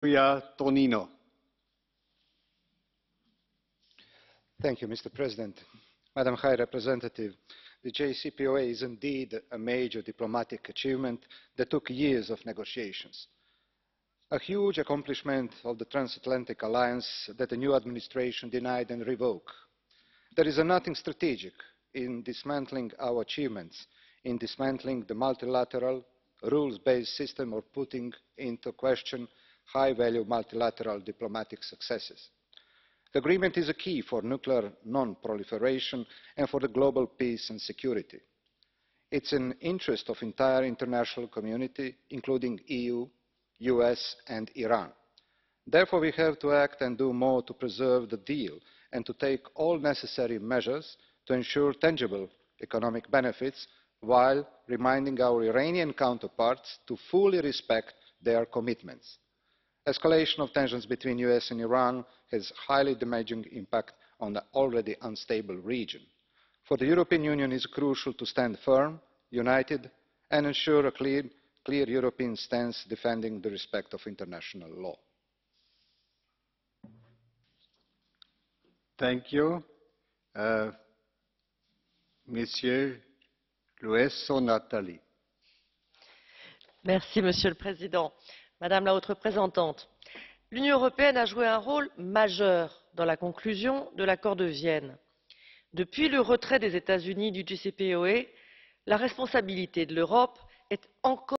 Tonino. Thank you, Mr. President. Madam High Representative, the JCPOA is indeed a major diplomatic achievement that took years of negotiations. A huge accomplishment of the transatlantic alliance that the new administration denied and revoked. There is nothing strategic in dismantling our achievements, in dismantling the multilateral, rules-based system or putting into question high-value multilateral diplomatic successes. The agreement is a key for nuclear non-proliferation and for the global peace and security. It's in the interest of the entire international community, including EU, US and Iran. Therefore, we have to act and do more to preserve the deal and to take all necessary measures to ensure tangible economic benefits while reminding our Iranian counterparts to fully respect their commitments. Escalation of tensions between the US and Iran has a highly damaging impact on the already unstable region. For the European Union, it is crucial to stand firm, united, and ensure a clear European stance defending the respect of international law. Thank you. Monsieur Lueso Nathalie. Merci, Monsieur le Président. Madame la Haute Représentante, l'Union européenne a joué un rôle majeur dans la conclusion de l'accord de Vienne. Depuis le retrait des États-Unis du JCPOA, la responsabilité de l'Europe est encore